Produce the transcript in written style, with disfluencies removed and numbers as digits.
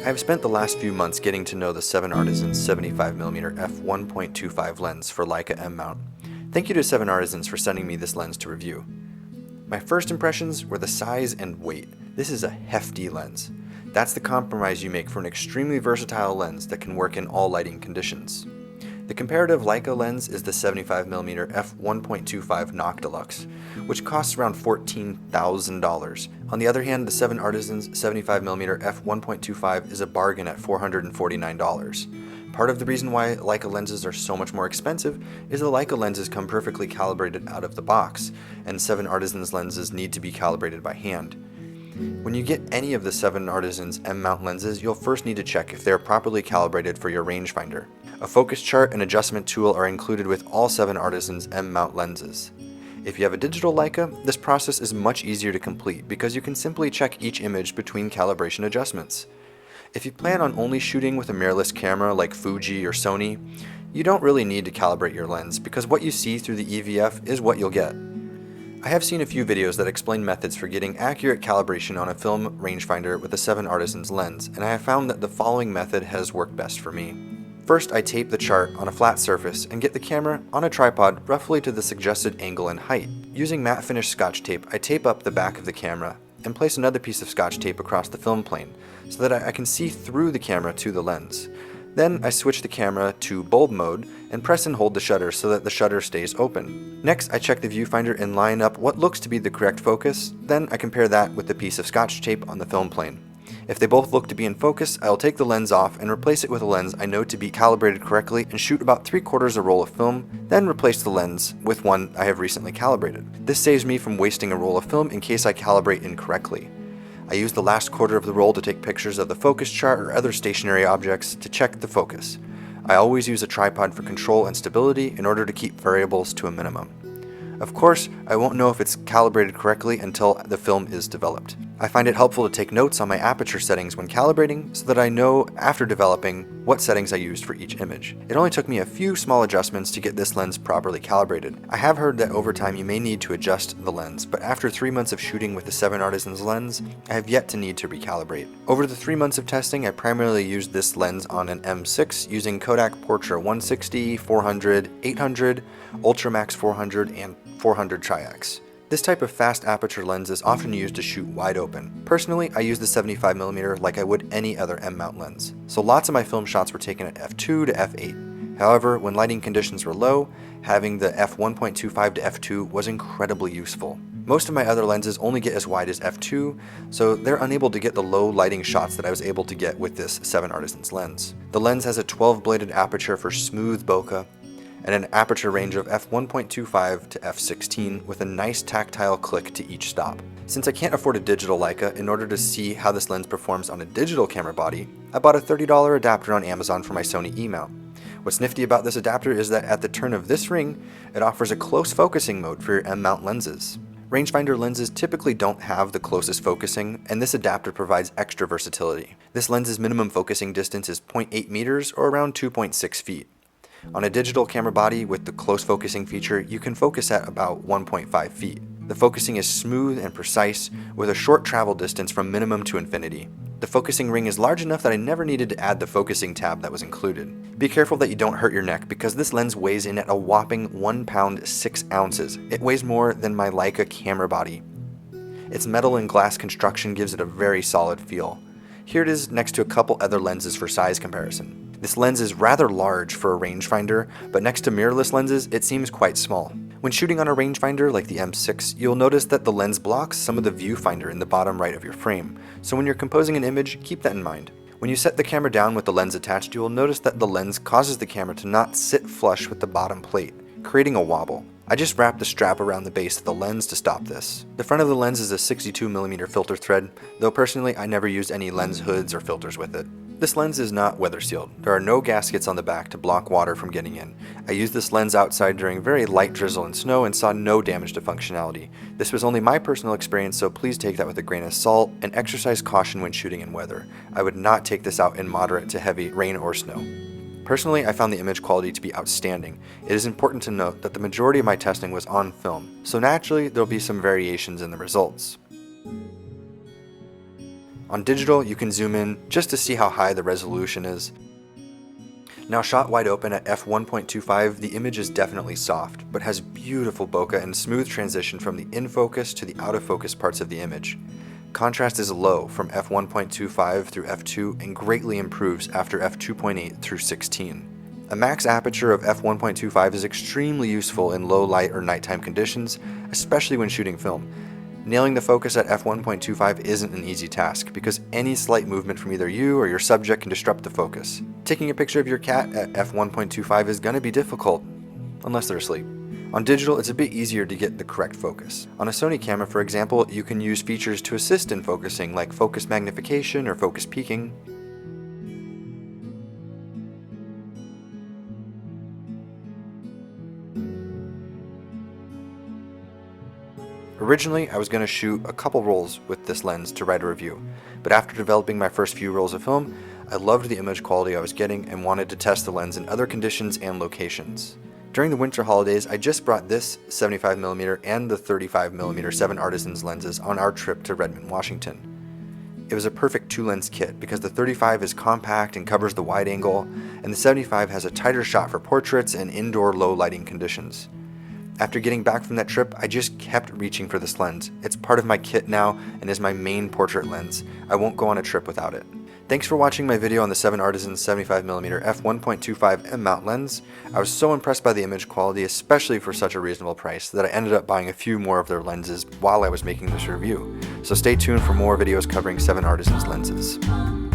I've spent the last few months getting to know the 7Artisans 75mm f1.25 lens for Leica M mount. Thank you to 7Artisans for sending me this lens to review. My first impressions were the size and weight. This is a hefty lens. That's the compromise you make for an extremely versatile lens that can work in all lighting conditions. The comparative Leica lens is the 75mm f1.25 Noctilux, which costs around $14,000. On the other hand, the 7Artisans 75mm f1.25 is a bargain at $449. Part of the reason why Leica lenses are so much more expensive is the Leica lenses come perfectly calibrated out of the box, and 7Artisans lenses need to be calibrated by hand. When you get any of the 7Artisans M-mount lenses, you'll first need to check if they are properly calibrated for your rangefinder. A focus chart and adjustment tool are included with all 7Artisans M-mount lenses. If you have a digital Leica, this process is much easier to complete because you can simply check each image between calibration adjustments. If you plan on only shooting with a mirrorless camera like Fuji or Sony, you don't really need to calibrate your lens because what you see through the EVF is what you'll get. I have seen a few videos that explain methods for getting accurate calibration on a film rangefinder with a 7Artisans lens, and I have found that the following method has worked best for me. First, I tape the chart on a flat surface and get the camera on a tripod roughly to the suggested angle and height. Using matte finish Scotch tape, I tape up the back of the camera and place another piece of Scotch tape across the film plane so that I can see through the camera to the lens. Then I switch the camera to bulb mode and press and hold the shutter so that the shutter stays open. Next, I check the viewfinder and line up what looks to be the correct focus, then I compare that with the piece of Scotch tape on the film plane. If they both look to be in focus, I'll take the lens off and replace it with a lens I know to be calibrated correctly and shoot about 3/4 a roll of film, then replace the lens with one I have recently calibrated. This saves me from wasting a roll of film in case I calibrate incorrectly. I use the last quarter of the roll to take pictures of the focus chart or other stationary objects to check the focus. I always use a tripod for control and stability in order to keep variables to a minimum. Of course, I won't know if it's calibrated correctly until the film is developed. I find it helpful to take notes on my aperture settings when calibrating so that I know after developing what settings I used for each image. It only took me a few small adjustments to get this lens properly calibrated. I have heard that over time you may need to adjust the lens, but after 3 months of shooting with the 7Artisans lens, I have yet to need to recalibrate. Over the 3 months of testing, I primarily used this lens on an M6 using Kodak Portra 160, 400, 800, Ultramax 400, and 400 Tri-X. This type of fast aperture lens is often used to shoot wide open. Personally, I use the 75mm like I would any other M-mount lens, so lots of my film shots were taken at f2 to f8. However, when lighting conditions were low, having the f1.25 to f2 was incredibly useful. Most of my other lenses only get as wide as f2, so they're unable to get the low lighting shots that I was able to get with this 7Artisans lens. The lens has a 12-bladed aperture for smooth bokeh, and an aperture range of f1.25 to f16 with a nice tactile click to each stop. Since I can't afford a digital Leica, in order to see how this lens performs on a digital camera body, I bought a $30 adapter on Amazon for my Sony E-mount. What's nifty about this adapter is that at the turn of this ring, it offers a close focusing mode for your M-mount lenses. Rangefinder lenses typically don't have the closest focusing, and this adapter provides extra versatility. This lens's minimum focusing distance is 0.8 meters or around 2.6 feet. On a digital camera body with the close focusing feature, you can focus at about 1.5 feet. The focusing is smooth and precise, with a short travel distance from minimum to infinity. The focusing ring is large enough that I never needed to add the focusing tab that was included. Be careful that you don't hurt your neck because this lens weighs in at a whopping 1 pound 6 ounces. It weighs more than my Leica camera body. Its metal and glass construction gives it a very solid feel. Here it is next to a couple other lenses for size comparison. This lens is rather large for a rangefinder, but next to mirrorless lenses, it seems quite small. When shooting on a rangefinder like the M6, you'll notice that the lens blocks some of the viewfinder in the bottom right of your frame, so when you're composing an image, keep that in mind. When you set the camera down with the lens attached, you will notice that the lens causes the camera to not sit flush with the bottom plate, creating a wobble. I just wrapped the strap around the base of the lens to stop this. The front of the lens is a 62mm filter thread, though personally I never used any lens hoods or filters with it. This lens is not weather sealed. There are no gaskets on the back to block water from getting in. I used this lens outside during very light drizzle and snow and saw no damage to functionality. This was only my personal experience, so please take that with a grain of salt and exercise caution when shooting in weather. I would not take this out in moderate to heavy rain or snow. Personally, I found the image quality to be outstanding. It is important to note that the majority of my testing was on film, so naturally there will be some variations in the results. On digital, you can zoom in just to see how high the resolution is. Now shot wide open at f1.25, the image is definitely soft, but has beautiful bokeh and smooth transition from the in-focus to the out-of-focus parts of the image. Contrast is low from f1.25 through f2 and greatly improves after f2.8 through 16. A max aperture of f1.25 is extremely useful in low light or nighttime conditions, especially when shooting film. Nailing the focus at f1.25 isn't an easy task, because any slight movement from either you or your subject can disrupt the focus. Taking a picture of your cat at f1.25 is going to be difficult, unless they're asleep. On digital, it's a bit easier to get the correct focus. On a Sony camera, for example, you can use features to assist in focusing, like focus magnification or focus peaking. Originally, I was going to shoot a couple rolls with this lens to write a review, but after developing my first few rolls of film, I loved the image quality I was getting and wanted to test the lens in other conditions and locations. During the winter holidays, I just brought this 75mm and the 35mm 7Artisans lenses on our trip to Redmond, Washington. It was a perfect two-lens kit because the 35 is compact and covers the wide angle, and the 75 has a tighter shot for portraits and indoor low lighting conditions. After getting back from that trip, I just kept reaching for this lens. It's part of my kit now and is my main portrait lens. I won't go on a trip without it. Thanks for watching my video on the 7Artisans 75mm f1.25 M-mount lens. I was so impressed by the image quality, especially for such a reasonable price, that I ended up buying a few more of their lenses while I was making this review. So stay tuned for more videos covering 7Artisans lenses.